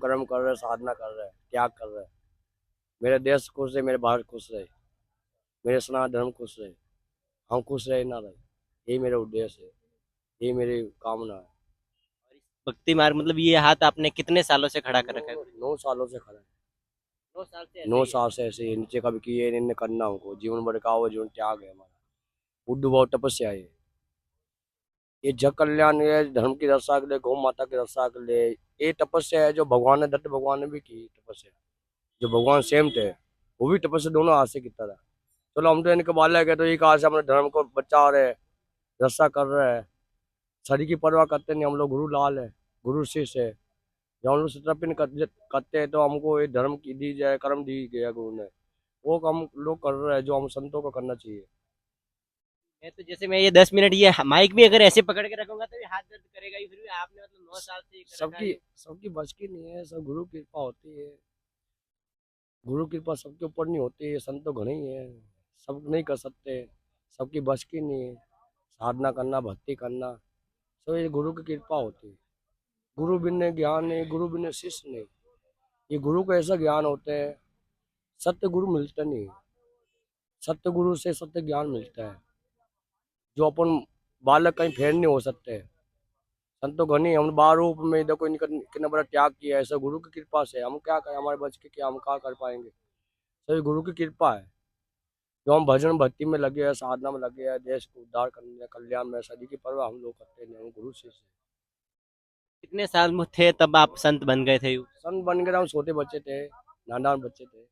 कर्म कर रहे, साधना कर रहे, त्याग कर रहे। मेरे देश खुश है, मेरे भारत खुश रहे, मेरे सनातन धर्म खुश रहे, हम खुश रहे ना रहे, यही मेरा उद्देश्य है, यही मेरी कामना है। और इस भक्ति मार्ग मतलब ये हाथ आपने कितने सालों से खड़ा कर रखा है? 9 सालों से खड़ा है। 9 साल से ऐसे 9 ही है। साल से ऐसे ही नीचे कभी किए नहीं, करना हमको जीवन भटकाओ, जीवन त्याग है हमारा, बुद्ध बहुत तपस्या है। ये जग कल्याण है, धर्म की रक्षा के लिए, गौ माता की रक्षा के लिए, ये तपस्या है जो भगवान ने, दत्त भगवान ने भी की तपस्या। जो भगवान सेम थे, वो भी तपस्या दोनों हाथ से किया था। चलो हम तो इनके बालक है, तो ये कहा से अपने धर्म को बचा रहे, रक्षा कर रहे हैं, शरीर की परवाह करते नहीं। हम लोग गुरु लाल है, गुरु शिष्य है। जब हम लोग सत्यापन करते हैं तो हमको ये धर्म की दी जाए, कर्म दी गया गुरु ने, वो हम लोग कर रहे हैं जो हम संतों को करना चाहिए। मैं तो जैसे मैं ये 10 मिनट ये माइक भी अगर ऐसे पकड़ के रखूंगा तो ये हाथ दर्द करेगा ही, फिर भी आपने मतलब 9 साल से ये कर रखा है सबकी तो। सबकी बस की नहीं है, सब गुरु की कृपा होती है। गुरु की कृपा सबके ऊपर नहीं होती है, संत तो घने ही है, सब नहीं कर सकते, सबकी बस की नहीं है। साधना करना, भक्ति करना, सब ये गुरु की कृपा होती है। गुरु बिन ज्ञान नहीं, गुरु बिन शिष्य नहीं। ये गुरु का ऐसा ज्ञान होता है, सत्य गुरु मिलता नहीं है। सत्य गुरु से सत्य ज्ञान मिलता है, जो अपन बालक कहीं फेर नहीं हो सकते। संतो घनी हम बार रूप में देखो इनका कितना बड़ा त्याग किया है, ऐसा गुरु की कृपा से। हम क्या करें, हमारे बच के क्या, हम क्या कर पाएंगे। सभी गुरु की कृपा है, जो हम भजन भक्ति में लगे हैं, साधना में लगे हैं, देश को उद्धार करने, कल्याण में, सदी की परवाह हम लोग करते हैं, हम गुरु से। कितने साल में थे तब आप संत बन गए थे यूं? संत बन गए, हम छोटे बच्चे थे, नादान बच्चे थे।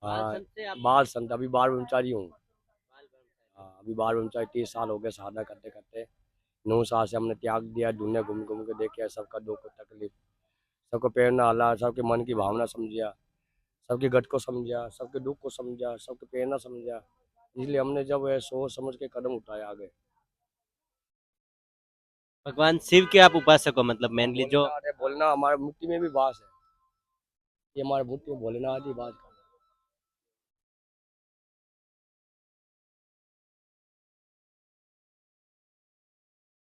बाल हाँ, संत से आप? बाल संत, अभी बाल ब्रह्मचारी हूँ। बाल ब्रह्मचारी। हाँ, अभी बाल ब्रह्मचारी 30 साल हो गए साधना करते करते। 9 साल से हमने त्याग दिया, दुनिया घूम घूम के देखा, सबका दुख तकलीफ, सबको प्रेरणा हाला, सबके मन की भावना समझा, सबके गट को समझा, सबके दुख को समझा, सबके प्रेरणा समझा। इसलिए हमने जब है सोच समझ के कदम उठाया आगे। भगवान शिव के आप उपासक हो मतलब हम मेनली जो? भोलेनाथ है, भोलेनाथ हमारे मुक्ति में भी वास है। ये हमारे मुक्ति में भोलेनाथ ही वास कर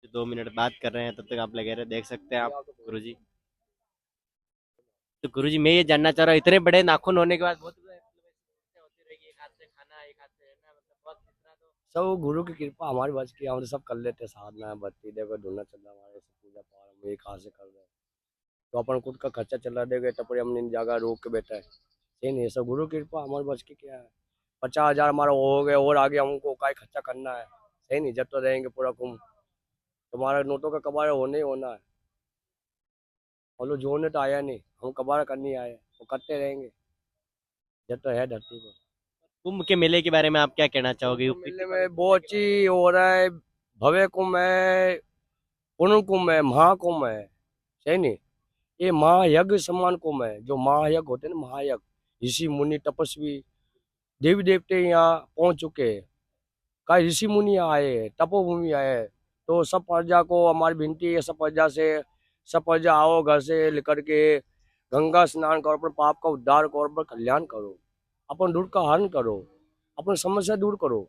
जो 2 मिनट बात कर रहे हैं तब तक आप लगे रहे, देख सकते हैं आप रहे गुरु जी। तो गुरु जी मैं ये जानना चाह रहा हूँ, इतने बड़े नाखून होने के बाद बहुत मतलब ऐसी समस्या होती रहेगी, एक हाथ से खाना एक हाथ से रहना, मतलब बहुत इतना तो। सब गुरु की कृपा हमारे बच की, हम तो सब कर लेते हैं, साधना भक्ति देखो ढूंढना चल रहा हमारे से, पूजा पाठ हम एक हाथ से कर रहे हैं। तो अपन खुद का खर्चा चला देंगे तब पर हमने जगह रोक के बैठा है, सही नहीं है। सब गुरु की कृपा, हमारे बच की क्या है। 50,000 हमारा हो गया और आगे हमको काय खर्चा करना है, सही नहीं। जब तो रहेंगे पूरा कुंभ, तुम्हारा नोटों का कबाड़ा होने ही होना है। और लोग जोड़ने तो आया नहीं, हम कबाड़ा करने आए, वो करते रहेंगे जब तो है धरती पर। कुंभ के मेले के बारे में आप क्या कहना कुंभ चाहोगे? के वो मेले कितनी में पवित्रता बहुत के बारे में? अच्छी हो रहा है। भव्य कुंभ है, पूर्ण कुंभ है, महाकुंभ है, सही नहीं। ये महायज्ञ समान कुंभ है, जो महायज्ञ होते हैं ना, महायज्ञ, ऋषि मुनि तपस्वी देवी देवते यहाँ पहुंच चुके हैं। कई ऋषि मुनि यहाँ आए हैं, तपोभूमि आए हैं। तो सब प्रजा को हमारी विनती है, सब प्रजा से, सब प्रजा आओ घर से लेकर के, गंगा स्नान करो, अपने पाप का उद्धार करो, अपना कल्याण करो, अपन दुख का हरण करो, अपनी समस्या दूर करो,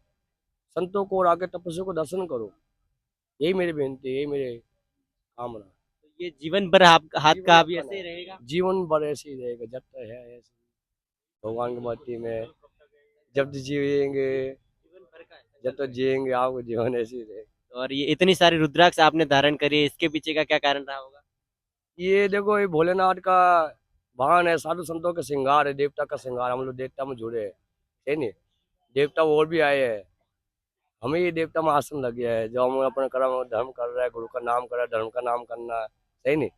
संतों को और आगे तपस्या को दर्शन करो। यही मेरी बेनती है, यही मेरे कामना। तो ये जीवन भर आप हाथ जीवन का अभी यापन ऐसे है, ही रहेगा? जीवन भर ऐसे ही रहेगा जब तक है ऐसे, भगवान की मर्जी में। जब तक जिएंगे, जीवन भर का है, जब सकल तक रहेगा। जिएंगे आपको जीवन ऐसे ही रहेगा। और ये इतनी सारी रुद्राक्ष आपने धारण करी है, इसके पीछे का क्या कारण रहा होगा? ये देखो, ये भोलेनाथ का वाहन है, साधु संतों का श्रृंगार है, देवता का श्रृंगार। हम लोग देवता में जुड़े हैं, है नहीं। देवता और भी आए हैं, हमें ये देवता में आसन लग गया है, जो हम अपना कर्म धर्म कर रहे हैं, गुरु का नाम कर रहे हैं, धर्म का नाम करना है, सही नहीं।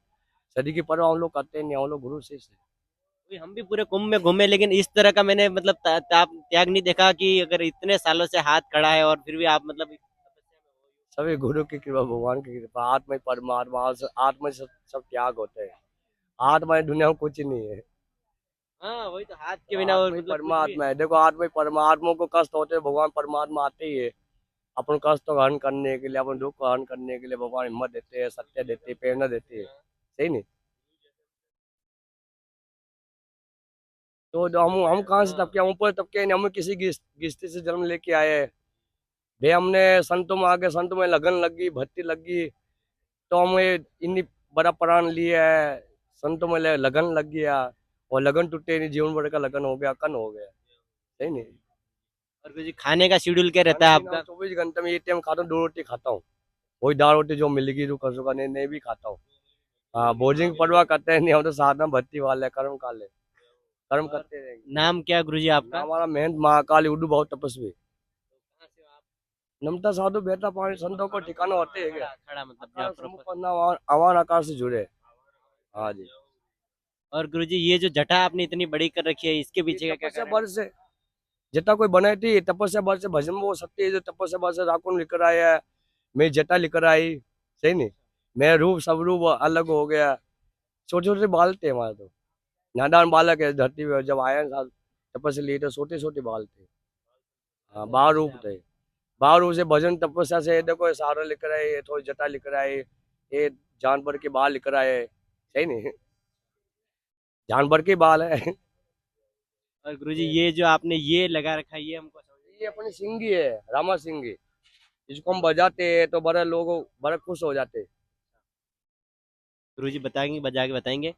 सदी की परवाह हम लोग करते नहीं, हम लोग गुरु शिष्य हैं। अभी हम भी पूरे कुंभ में घूमे, लेकिन इस तरह का मैंने मतलब त्याग नहीं देखा कि अगर इतने सालों से हाथ खड़ा है और फिर भी आप मतलब इस तपस्या में हो। सभी गुरु की कृपा, भगवान की कृपा, आत्मा ही परमात्मा, आत्मा से सब त्याग होते हैं। आत्मा ही दुनिया में कुछ नहीं है। हाँ वही तो, हाथ के तो बिना और आत्मा ही मतलब कुछ भी। परमात्मा है, देखो आत्मा ही परमात्मा को कष्ट होते हैं, भगवान परमात्मा आते ही है अपन कष्ट को हरण करने के लिए, अपन दुख को हरण करने के लिए। भगवान हिम्मत देते हैं, सत्य देते हैं, प्रेरणा देते हैं, सही नहीं। तो जो हम कहाँ से हाँ तबके, हम ऊपर तबके नहीं, हम किसी गिस्ती से जन्म लेके आए हैं। भाई हमने संतों में आके, संतों में लगन लगी, भक्ति लगी, तो हमें इतनी बड़ा प्राण लिया है, संतों में लगन लग गया, और लगन टूटे नहीं, जीवन भर का लगन हो गया, कन हो गया, सही नहीं। और गुरुजी खाने का शेड्यूल क्या रहता है आपका? 24 घंटे में ये टाइम खाता हूँ, 2 रोटी खाता हूँ, वही दाल रोटी जो मिलेगी जो कसुगा नहीं नहीं भी खाता हूँ। हाँ, भोजन की परवाह करते हैं नहीं, हम तो साधना भक्ति वाले कर्म काले, कर्म और करते रहेंगे। नाम क्या गुरुजी आपका? हमारा महंत महाकाली उर्दू बहुत तपस्वी, कहाँ से हो आप? नमता साधु बेहता पानी संतों को ठिकाना होते है क्या, खड़ा मतलब जहाँ आकार प्रॉपर। समुपन्ना आवार आकार से जुड़े। हाँ जी, और गुरुजी ये जो जटा आपने इतनी बड़ी कर रखी है इसके पीछे ये का क्या तपस्या कारण बल से जटा कोई बनाई थी, तपस्या बल से भजन में वो सत्य है, जो तपस्या बल से राकुन लेकर आया है, मेरी जटा लेकर आई, सही नहीं, मेरा रूप सब रूप अलग हो गया, छोटे छोटे बाल थे हमारे तो, नादान बालक है धरती पे, जब आया साल तपस्या लिए तो छोटे छोटे बाल थे। हाँ, बाल रूप थे, बाल रूप से भजन तपस्या से देखो ये सारा लेकर आए, ये थोड़ी जटा लेकर आए, ये जानवर के बाल लेकर आए, सही नहीं, जानवर के बाल है। और गुरुजी ये जो आपने ये लगा रखा है ये हमको समझ में ये अपनी सिंगी है, रामा सिंगी, इसको हम बजाते हैं तो बड़े लोग बड़े खुश हो जाते हैं। गुरुजी बताएंगे, बजा के बताएंगे।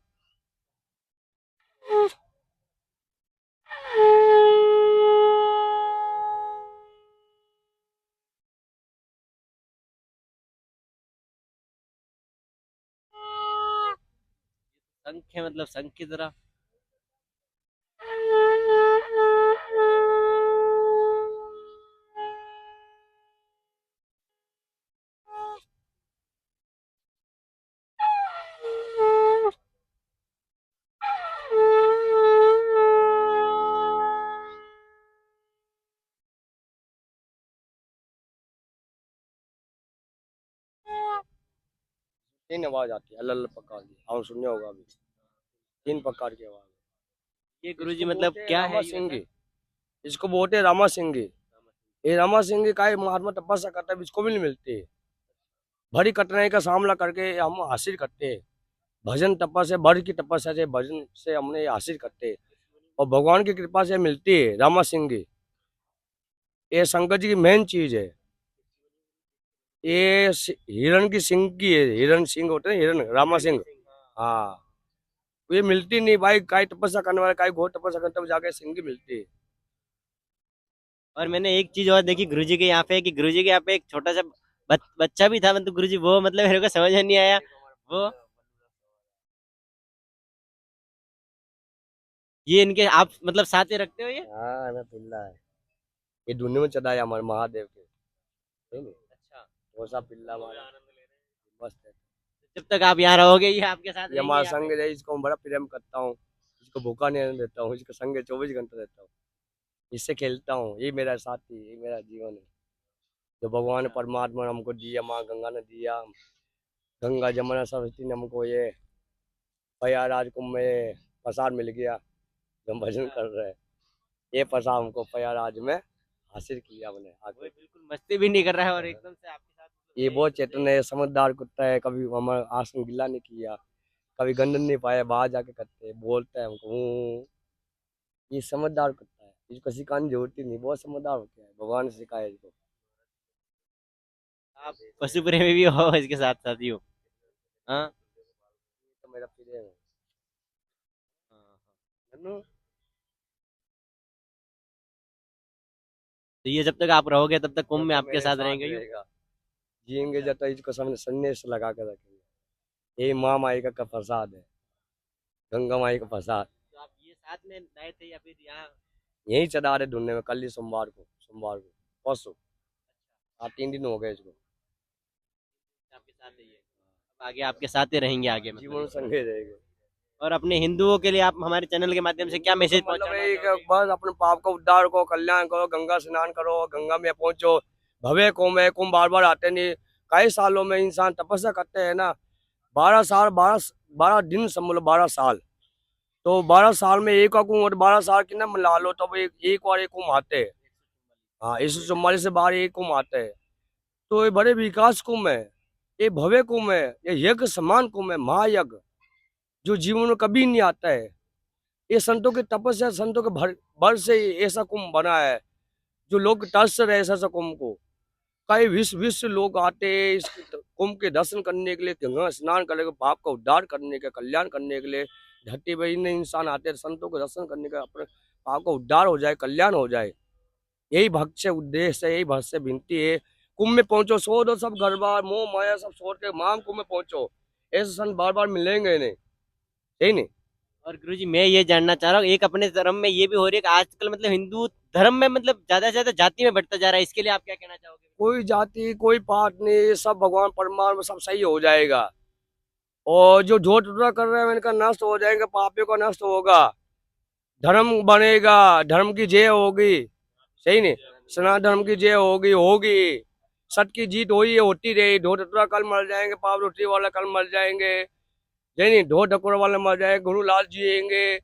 शंख है मतलब शंख की तरह। तीन आवाज आती है, अलग अलग प्रकार की, और सुनने होगा अभी, 3 प्रकार की आवाज। ये गुरुजी इसको मतलब बोलते हैं क्या रामा है ये वैसा? सिंगी, इसको बोलते हैं रामा सिंगी। ये रामा सिंगी का ही महात्मा तपस्या करता है, इसको भी नहीं मिलती है, बड़ी कठिनाई का सामना करके हम हासिल करते हैं, भजन तपस्या बड़ की तपस्या से भजन से हमने ये हासिल करते हैं, और भगवान की कृपा से मिलती है रामा सिंगी। ये शंकर जी की मेन चीज है, ये हिरण की सिंग की है, हिरण सिंह होते हैं, हिरण रामा सिंह। हाँ, ये मिलती नहीं भाई, काय तपस्या करने वाला, काय घोर तपस्या करते, तब जाके सिंगी मिलती है। और मैंने एक चीज और देखी गुरुजी के यहाँ पे कि गुरुजी के यहाँ पे एक छोटा सा बच्चा भी था मतलब गुरुजी वो मतलब मेरे को समझ में नहीं आया वो। ये इनके आप मतलब साथ ही रखते हो ये? हाँ ना, पिल्ला है, ये दुनिया में चढ़ा है हमारे महादेव के, सही नहीं, अच्छा। कोसा पिल्ला हमारा मस्त है। जब तक आप यहाँ रहोगे ये आपके साथ ये रहेंगे हमारा यहाँ पे? संग है, इसको मैं बड़ा प्रेम करता हूँ, इसको भूखा नहीं रहने देता हूँ, इसका संग 24 घंटे रहता हूँ, इससे खेलता हूँ, ये मेरा साथी, ये मेरा जीवन है, जो भगवान परमात्मा ने हमको दिया, माँ गंगा ने दिया, गंगा जमुना सरस्वती ने हमको ये प्रयागराज कुंभ में प्रसाद मिल गया, जो हम भजन कर रहे हैं, ये प्रसाद हमको प्रयागराज में हासिल किया हमने वो आके। बिल्कुल मस्ती भी नहीं कर रहा है और एकदम से आपके साथ मतलब ये बहुत चेतन है, समझदार कुत्ता है, कभी हमारा आसन गिला नहीं किया, कभी गंदन नहीं पाया, बाहर जाके करते हैं, बोलता है हमको ये समझदार कुत्ता है, इसको सिखाने की जरूरत ही नहीं, बहुत समझदार होता है, भगवान ने सिखाया इसको। आप पशु प्रेमी भी हो इसके साथ साथ ही हो। हाँ। तो मेरा प्रिय है हाँ। नन्नू। तो ये जब तक आप रहोगे तब तक कुंभ में तो आपके मेरे साथ साथ रहेंगे यूँ? रहेगा, जिएंगे जब तक इसको सामने संन्यास लगा के रखेंगे, ये माँ माई का प्रसाद है, गंगा माई का प्रसाद, तो आप ये साथ में लाए थे या फिर यहाँ यही चढ़ा रहे ढूंढने में, कल ही सोमवार को परसों, हाँ 3 दिन हो गए इसको, आपके साथ ही है? अब आगे आपके साथ ही रहेंगे आगे मतलब जीवन संगे रहेंगे। और अपने हिंदुओं के लिए आप हमारे चैनल के माध्यम से क्या मैसेज मतलब पहुंचाना यही कि चाहोगे? बस अपने पाप का उद्धार करो, कल्याण करो, गंगा स्नान करो, गंगा में पहुंचो, भव्य कुंभ है, कुंभ बार बार आते नहीं, कई सालों में इंसान तपस्या करते हैं ना, 12 साल, 12 दिन समझ लो, 12 साल, तो 12 साल में एक का कुंभ, और 12 साल की ना मिला लो, तब एक और एक कुंभ आते हैं। हाँ, 144 से बाहर एक कुंभ आते हैं, तो ये बड़े विकास कुंभ है, ये भव्य कुंभ है, ये यज्ञ समान कुंभ है, महायज्ञ, जो जीवन में कभी नहीं आता है, ये संतों की तपस्या, संतों के भर भर से ही ऐसा कुंभ बना है, जो लोग तरस रहे ऐसा कुंभ को, कई विश्व लोग आते हैं इस कुंभ के दर्शन करने के लिए, गंगा स्नान करने के, पाप का उद्धार करने के, कल्याण करने के लिए धरती पर इन इंसान आते हैं संतों के दर्शन करने का, अपने पाप का उद्धार हो जाए, कल्याण हो जाए। यही भक्त से उद्देश्य है, यही भक्त से विनती है। कुंभ में पहुंचो, सो दो सब घर बार मोह माया सब छोड़ के माम कुंभ में पहुंचो। ऐसे संत बार बार मिलेंगे नहीं, यही नहीं। और गुरुजी मैं ये जानना चाह रहा हूँ, एक अपने धर्म में ये भी हो रही है कि आजकल मतलब हिंदू धर्म में मतलब ज्यादा से ज्यादा जाति में बढ़ता जा रहा है, इसके लिए आप क्या कहना चाहोगे? कोई जाति कोई पात नहीं, सब भगवान परमात्मा सब सही हो जाएगा। और जो झूठ टुकड़ा कर रहे हैं इनका नष्ट हो जाएगा, पापियों का नष्ट होगा, धर्म बनेगा, धर्म की जय होगी, सही नहीं। सनातन धर्म की जय होगी होगी, सत्य की जीत हुई है, होती रही। ढो टुकड़ा कल मर जाएंगे, पाप रोटी वाला कल मर जाएंगे, सही नहीं। ढो ढकोर वाले मर जाएंगे, गुरु लाल जिएंगे।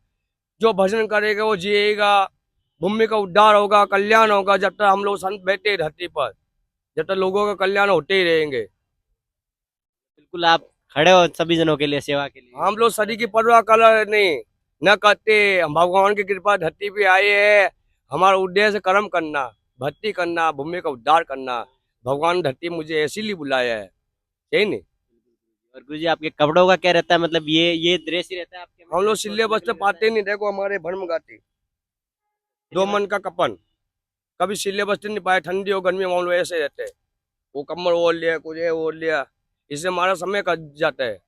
जो भजन करेगा वो जिएगा, भूमि का उद्धार होगा, कल्याण होगा। जब तक हम लोग संत बैठे हैं धरती पर, जब तक लोगों का कल्याण होते ही रहेंगे। बिल्कुल आप खड़े हो सभी जनों के लिए, सेवा के लिए। हम लोग शरीर की परवाह कर नहीं न करते। हम भगवान की कृपा धरती पे आए हैं, हमारा उद्देश्य कर्म करना, भक्ति करना, भूमि का उद्धार करना। भगवान धरती मुझे इसीलिए बुलाया है, यही नहीं। और गुरुजी आपके कपड़ों का क्या रहता है, मतलब ये ड्रेस ही रहता है आपके? हम लोग सिले बस्ते पाते नहीं। देखो हमारे भर्मगाती दो मन का कपन, कभी सिले बस्ते नहीं पाए। ठंडी हो गर्मी हम लोग ऐसे रहते हैं, वो कम्बल ओढ़ लिया, कुछ ये ओढ़ लिया, इससे हमारा समय कट जाता है।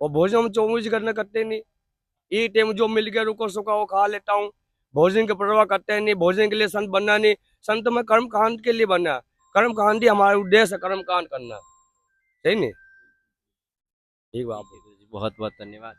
और भोजन हम चौबीस करना करते नहीं। ये टाइम जो मिल गया रुको सुखा वो खा लेता हूँ। भोजन की परवाह करते हैं नहीं, भोजन के लिए संत बनना नहीं। संत में कर्म कांड के लिए बनना, कर्म कांड ही हमारा उद्देश्य है, कर्म कांड करना, सही नहीं। ठीक बात। बहुत बहुत धन्यवाद।